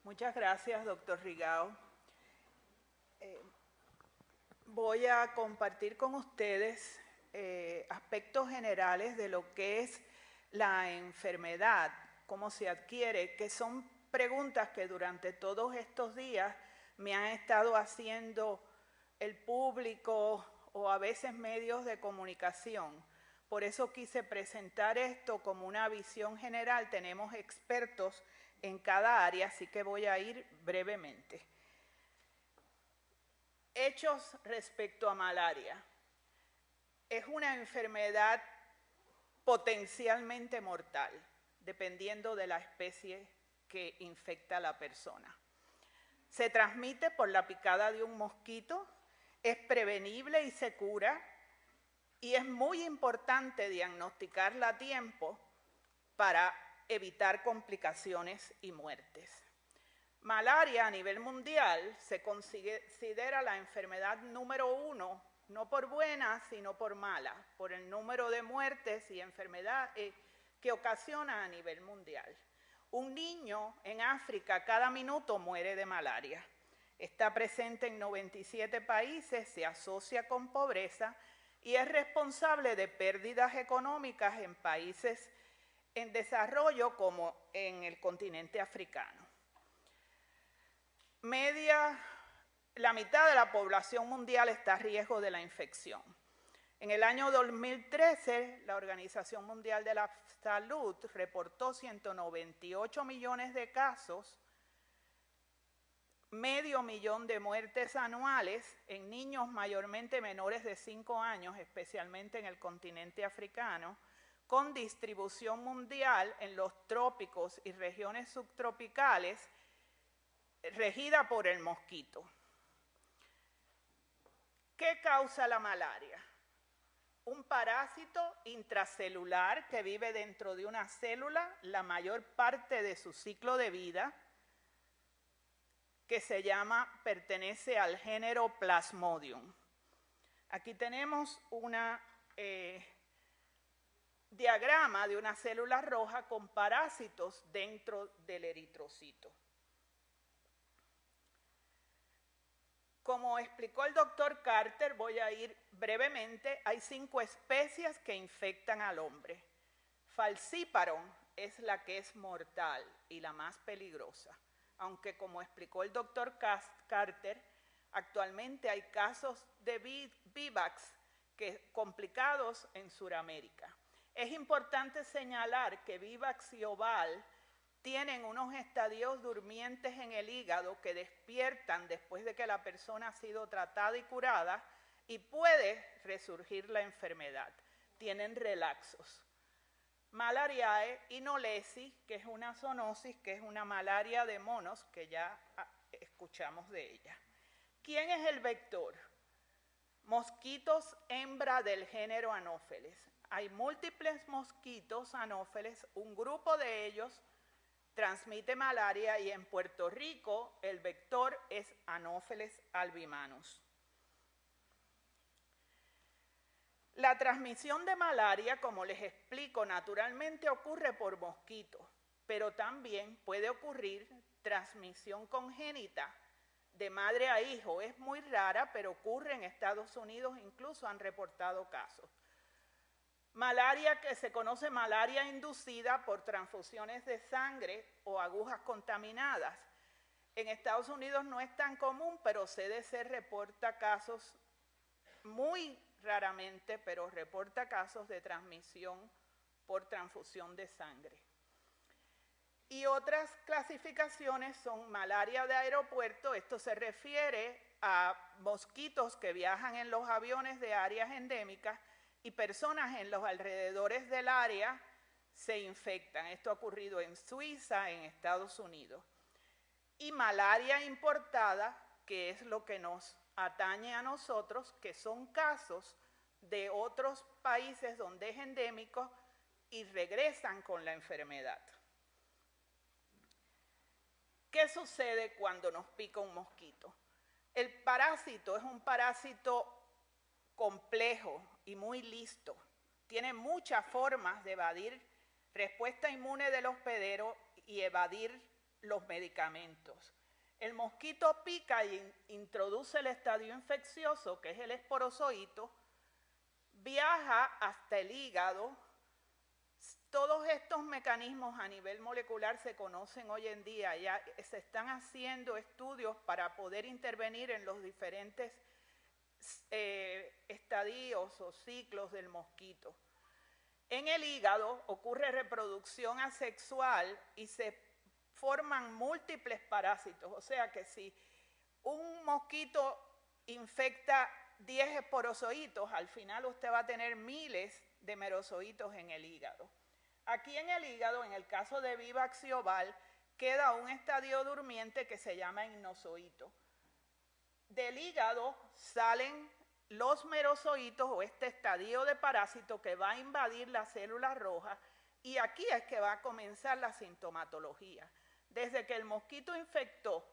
Muchas gracias, doctor Rigao. Voy a compartir con ustedes aspectos generales de lo que es la enfermedad, cómo se adquiere, que son preguntas que durante todos estos días me han estado haciendo el público o a veces medios de comunicación. Por eso quise presentar esto como una visión general. Tenemos expertos en cada área, así que voy a ir brevemente. Hechos respecto a malaria. Es una enfermedad potencialmente mortal, dependiendo de la especie que infecta a la persona. Se transmite por la picada de un mosquito, es prevenible y se cura, y es muy importante diagnosticarla a tiempo para evitar complicaciones y muertes. Malaria a nivel mundial se considera la enfermedad número 1, no por buena, sino por mala, por el número de muertes y enfermedades que ocasiona a nivel mundial. Un niño en África cada minuto muere de malaria. Está presente en 97 países, se asocia con pobreza y es responsable de pérdidas económicas en países en desarrollo como en el continente africano. La mitad de la población mundial está a riesgo de la infección. En el año 2013, la Organización Mundial de la Salud reportó 198 millones de casos, 500.000 de muertes anuales en niños mayormente menores de 5 años, especialmente en el continente africano, con distribución mundial en los trópicos y regiones subtropicales, regida por el mosquito. ¿Qué causa la malaria? Un parásito intracelular que vive dentro de una célula la mayor parte de su ciclo de vida, que pertenece al género Plasmodium. Aquí tenemos un diagrama de una célula roja con parásitos dentro del eritrocito. Como explicó el doctor Carter, voy a ir brevemente, hay 5 especies que infectan al hombre. Falciparum es la que es mortal y la más peligrosa, aunque como explicó el doctor Carter, actualmente hay casos de vivax complicados en Sudamérica. Es importante señalar que vivax y oval tienen unos estadios durmientes en el hígado que despiertan después de que la persona ha sido tratada y curada y puede resurgir la enfermedad. Tienen relaxos. Malariae y Knowlesi, que es una zoonosis, que es una malaria de monos, que ya escuchamos de ella. ¿Quién es el vector? Mosquitos hembra del género Anopheles. Hay múltiples mosquitos anófeles, un grupo de ellos transmite malaria y en Puerto Rico el vector es Anopheles albimanus. La transmisión de malaria, como les explico, naturalmente ocurre por mosquitos, pero también puede ocurrir transmisión congénita de madre a hijo. Es muy rara, pero ocurre en Estados Unidos, incluso han reportado casos. Malaria que se conoce malaria inducida por transfusiones de sangre o agujas contaminadas. En Estados Unidos no es tan común, pero CDC reporta casos, muy raramente, pero reporta casos de transmisión por transfusión de sangre. Y otras clasificaciones son malaria de aeropuerto. Esto se refiere a mosquitos que viajan en los aviones de áreas endémicas y personas en los alrededores del área se infectan. Esto ha ocurrido en Suiza, en Estados Unidos. Y malaria importada, que es lo que nos atañe a nosotros, que son casos de otros países donde es endémico y regresan con la enfermedad. ¿Qué sucede cuando nos pica un mosquito? El parásito es un parásito complejo y muy listo. Tiene muchas formas de evadir respuesta inmune del hospedero y evadir los medicamentos. El mosquito pica y introduce el estadio infeccioso, que es el esporozoito, viaja hasta el hígado. Todos estos mecanismos a nivel molecular se conocen hoy en día, ya se están haciendo estudios para poder intervenir en los diferentes estadios o ciclos del mosquito. En el hígado ocurre reproducción asexual y se forman múltiples parásitos, o sea que si un mosquito infecta 10 esporozoitos, al final usted va a tener miles de merozoitos en el hígado. Aquí en el hígado, en el caso de Vivax y Oval, queda un estadio durmiente que se llama inozoito. Del hígado salen los merozoitos o este estadio de parásito que va a invadir las células rojas, y aquí es que va a comenzar la sintomatología. Desde que el mosquito infectó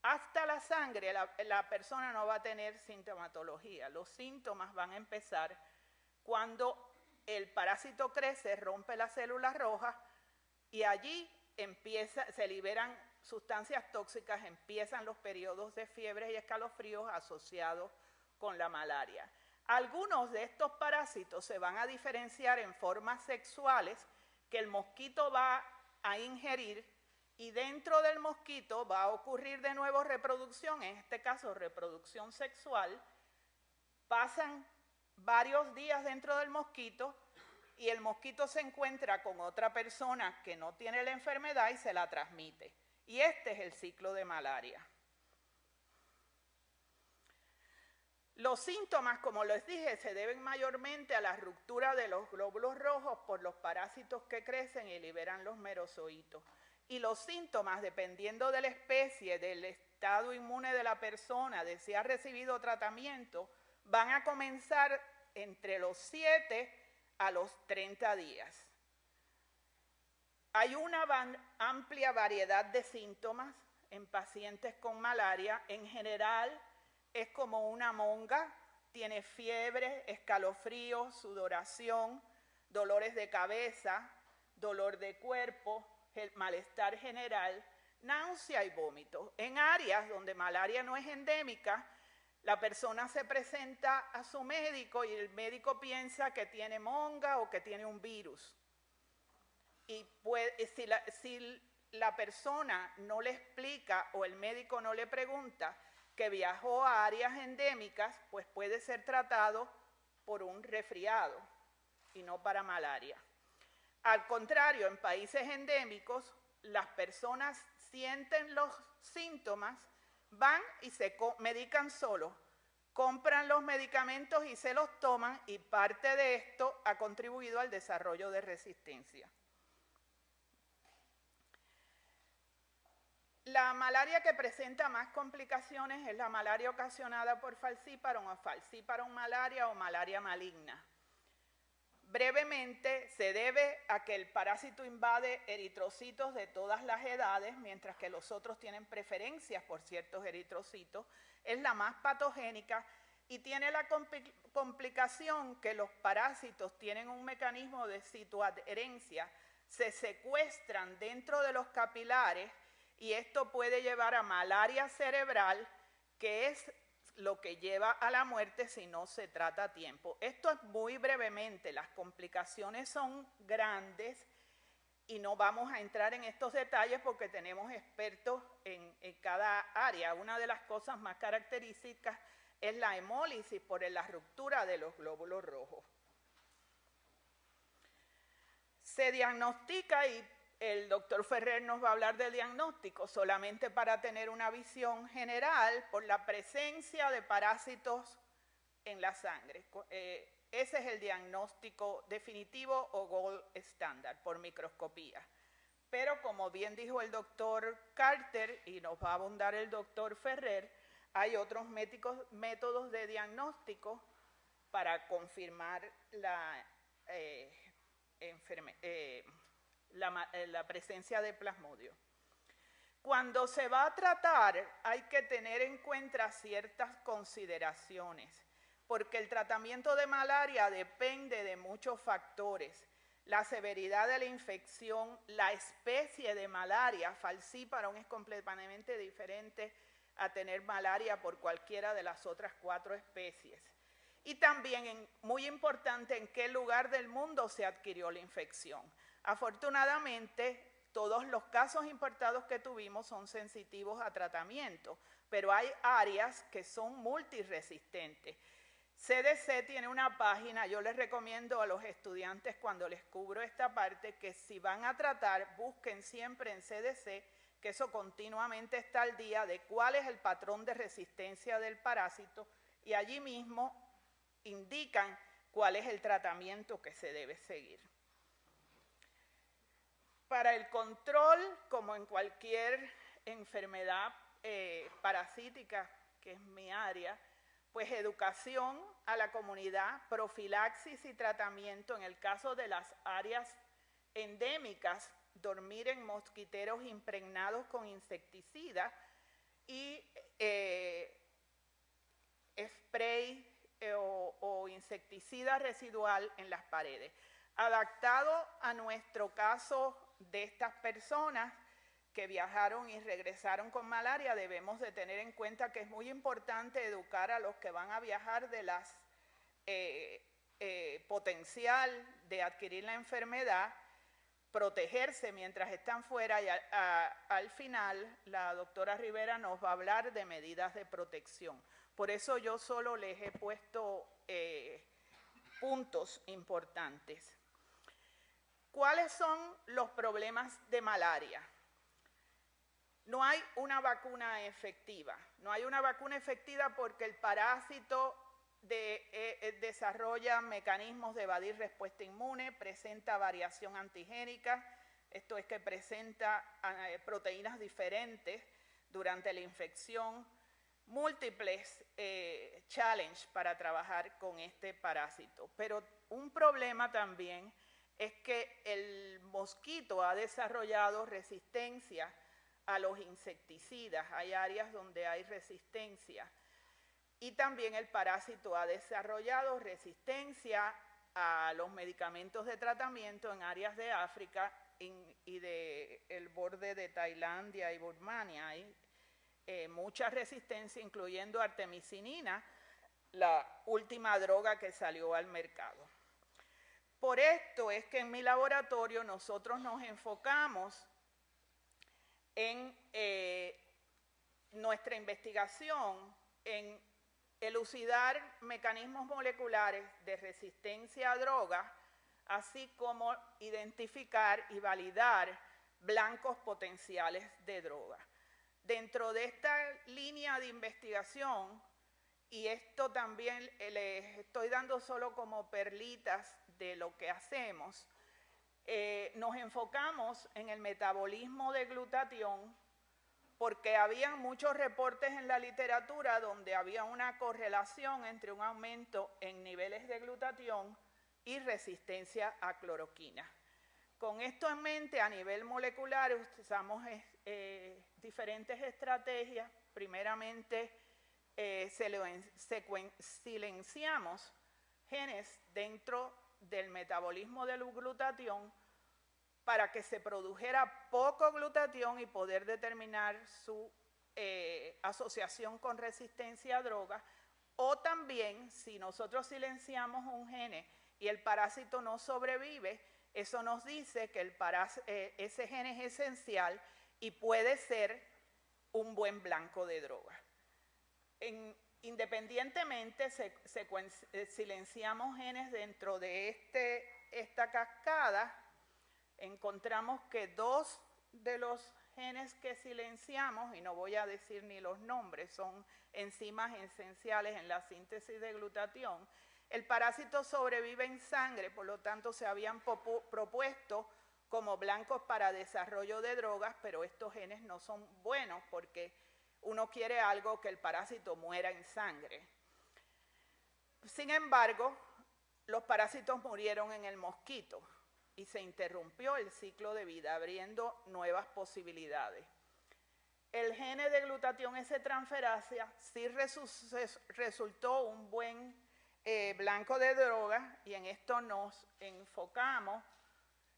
hasta la sangre, la persona no va a tener sintomatología. Los síntomas van a empezar cuando el parásito crece, rompe las células rojas y allí se liberan sustancias tóxicas, empiezan los periodos de fiebre y escalofríos asociados con la malaria. Algunos de estos parásitos se van a diferenciar en formas sexuales que el mosquito va a ingerir, y dentro del mosquito va a ocurrir de nuevo reproducción, en este caso reproducción sexual. Pasan varios días dentro del mosquito y el mosquito se encuentra con otra persona que no tiene la enfermedad y se la transmite. Y este es el ciclo de malaria. Los síntomas, como les dije, se deben mayormente a la ruptura de los glóbulos rojos por los parásitos que crecen y liberan los merozoitos. Y los síntomas, dependiendo de la especie, del estado inmune de la persona, de si ha recibido tratamiento, van a comenzar entre los 7 a los 30 días. Hay una amplia variedad de síntomas en pacientes con malaria. En general es como una monga, tiene fiebre, escalofríos, sudoración, dolores de cabeza, dolor de cuerpo, el malestar general, náusea y vómito. En áreas donde malaria no es endémica, la persona se presenta a su médico y el médico piensa que tiene monga o que tiene un virus. Y si la persona no le explica o el médico no le pregunta que viajó a áreas endémicas, pues puede ser tratado por un resfriado y no para malaria. Al contrario, en países endémicos, las personas sienten los síntomas, van y se medican solos, compran los medicamentos y se los toman, y parte de esto ha contribuido al desarrollo de resistencia. La malaria que presenta más complicaciones es la malaria ocasionada por falciparum o falciparum malaria o malaria maligna. Brevemente, se debe a que el parásito invade eritrocitos de todas las edades, mientras que los otros tienen preferencias por ciertos eritrocitos. Es la más patogénica y tiene la complicación que los parásitos tienen un mecanismo de citoadherencia, se secuestran dentro de los capilares, y esto puede llevar a malaria cerebral, que es lo que lleva a la muerte si no se trata a tiempo. Esto es muy brevemente, las complicaciones son grandes y no vamos a entrar en estos detalles porque tenemos expertos en cada área. Una de las cosas más características es la hemólisis por la ruptura de los glóbulos rojos. Se diagnostica, y el doctor Ferrer nos va a hablar del diagnóstico, solamente para tener una visión general, por la presencia de parásitos en la sangre. Ese es el diagnóstico definitivo o gold standard por microscopía. Pero como bien dijo el doctor Carter y nos va a abundar el doctor Ferrer, hay otros métodos de diagnóstico para confirmar la presencia de plasmodio. Cuando se va a tratar, hay que tener en cuenta ciertas consideraciones, porque el tratamiento de malaria depende de muchos factores. la severidad de la infección, la especie de malaria. Falciparum es completamente diferente a tener malaria por cualquiera de las otras 4 especies. Y también, muy importante, en qué lugar del mundo se adquirió la infección. Afortunadamente, todos los casos importados que tuvimos son sensitivos a tratamiento, pero hay áreas que son multiresistentes. CDC tiene una página, yo les recomiendo a los estudiantes cuando les cubro esta parte, que si van a tratar, busquen siempre en CDC, que eso continuamente está al día, de cuál es el patrón de resistencia del parásito, y allí mismo indican cuál es el tratamiento que se debe seguir. Para el control, como en cualquier enfermedad parasítica, que es mi área, pues educación a la comunidad, profilaxis y tratamiento. En el caso de las áreas endémicas, dormir en mosquiteros impregnados con insecticida y spray o insecticida residual en las paredes. Adaptado a nuestro caso de estas personas que viajaron y regresaron con malaria, debemos de tener en cuenta que es muy importante educar a los que van a viajar de las potencial de adquirir la enfermedad, protegerse mientras están fuera, y al final la doctora Rivera nos va a hablar de medidas de protección. Por eso yo solo les he puesto puntos importantes. ¿Cuáles son los problemas de malaria? No hay una vacuna efectiva. No hay una vacuna efectiva porque el parásito desarrolla mecanismos de evadir respuesta inmune, presenta variación antigénica, esto es que presenta proteínas diferentes durante la infección, múltiples challenges para trabajar con este parásito. Pero un problema también es que el mosquito ha desarrollado resistencia a los insecticidas. Hay áreas donde hay resistencia. Y también el parásito ha desarrollado resistencia a los medicamentos de tratamiento en áreas de África y del borde de Tailandia y Birmania. Hay mucha resistencia, incluyendo artemisinina, la última droga que salió al mercado. Por esto es que en mi laboratorio nosotros nos enfocamos en nuestra investigación en elucidar mecanismos moleculares de resistencia a drogas, así como identificar y validar blancos potenciales de droga. Dentro de esta línea de investigación, y esto también les estoy dando solo como perlitas de lo que hacemos, nos enfocamos en el metabolismo de glutatión, porque había muchos reportes en la literatura donde había una correlación entre un aumento en niveles de glutatión y resistencia a cloroquina. Con esto en mente, a nivel molecular, usamos diferentes estrategias. Primeramente, silenciamos genes dentro del metabolismo del glutatión para que se produjera poco glutatión y poder determinar su asociación con resistencia a drogas. O también, si nosotros silenciamos un gene y el parásito no sobrevive, eso nos dice que ese gene es esencial y puede ser un buen blanco de droga. Independientemente, silenciamos genes dentro de esta cascada. Encontramos que 2 de los genes que silenciamos, y no voy a decir ni los nombres, son enzimas esenciales en la síntesis de glutatión. El parásito sobrevive en sangre, por lo tanto se habían propuesto como blancos para desarrollo de drogas, pero estos genes no son buenos porque uno quiere algo que el parásito muera en sangre. Sin embargo, los parásitos murieron en el mosquito y se interrumpió el ciclo de vida, abriendo nuevas posibilidades. El gene de glutatión S-transferasa sí resultó un buen blanco de droga, y en esto nos enfocamos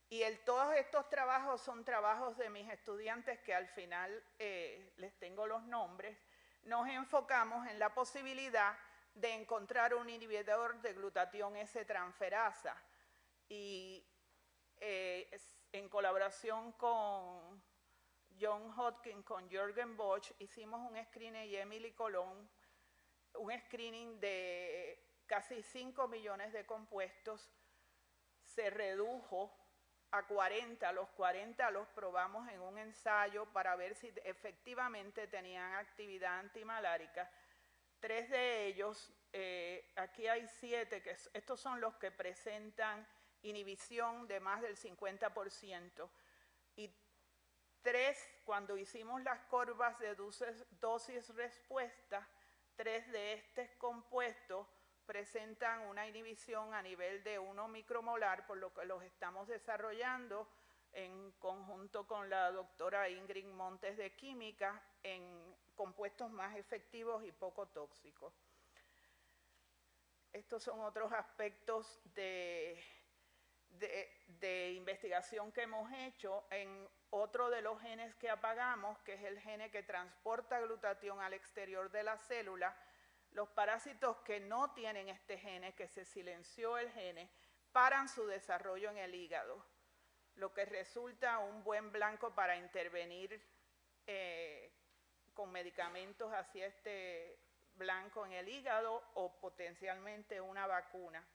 Y todos estos trabajos son trabajos de mis estudiantes que al final les tengo los nombres. Nos enfocamos en la posibilidad de encontrar un inhibidor de glutatión S-transferasa y en colaboración con John Hopkins, con Jürgen Bosch, hicimos un screening y Emily Colón, un screening de casi 5 millones de compuestos. Se redujo a 40, los 40 los probamos en un ensayo para ver si efectivamente tenían actividad antimalárica. 3 de ellos, aquí hay 7, que estos son los que presentan inhibición de más del 50%, y 3, cuando hicimos las curvas de dosis-respuesta, 3 de estos compuestos presentan una inhibición a nivel de 1 micromolar, por lo que los estamos desarrollando en conjunto con la doctora Ingrid Montes de Química en compuestos más efectivos y poco tóxicos. Estos son otros aspectos de investigación que hemos hecho en otro de los genes que apagamos, que es el gene que transporta glutatión al exterior de la célula. Los parásitos que no tienen este gene, que se silenció el gene, paran su desarrollo en el hígado, lo que resulta un buen blanco para intervenir con medicamentos hacia este blanco en el hígado o potencialmente una vacuna.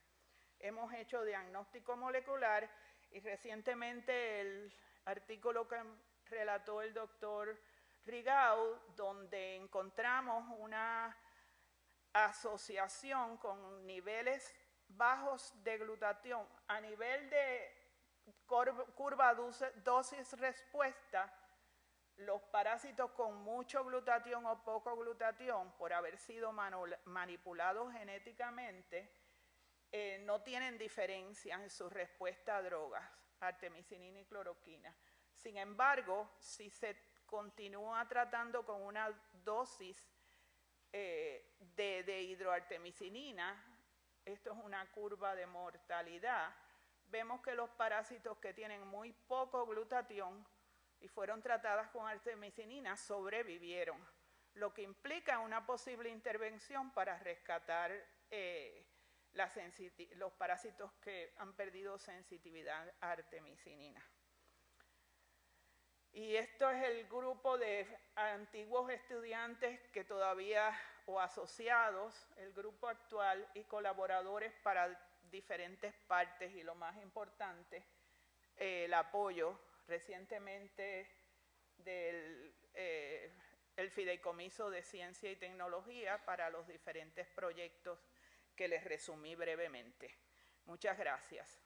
Hemos hecho diagnóstico molecular y recientemente el artículo que relató el doctor Rigaud, donde encontramos una asociación con niveles bajos de glutatión a nivel de curva dosis-respuesta. Los parásitos con mucho glutatión o poco glutatión, por haber sido manipulados genéticamente, no tienen diferencia en su respuesta a drogas, artemisinina y cloroquina. Sin embargo, si se continúa tratando con una dosis de hidroartemisinina, esto es una curva de mortalidad, vemos que los parásitos que tienen muy poco glutatión y fueron tratadas con artemisinina sobrevivieron, lo que implica una posible intervención para rescatar los parásitos que han perdido sensitividad a artemisinina. Y esto es el grupo de antiguos estudiantes que todavía, o asociados, el grupo actual y colaboradores para diferentes partes, y lo más importante, el apoyo recientemente del el Fideicomiso de Ciencia y Tecnología para los diferentes proyectos que les resumí brevemente. Muchas gracias.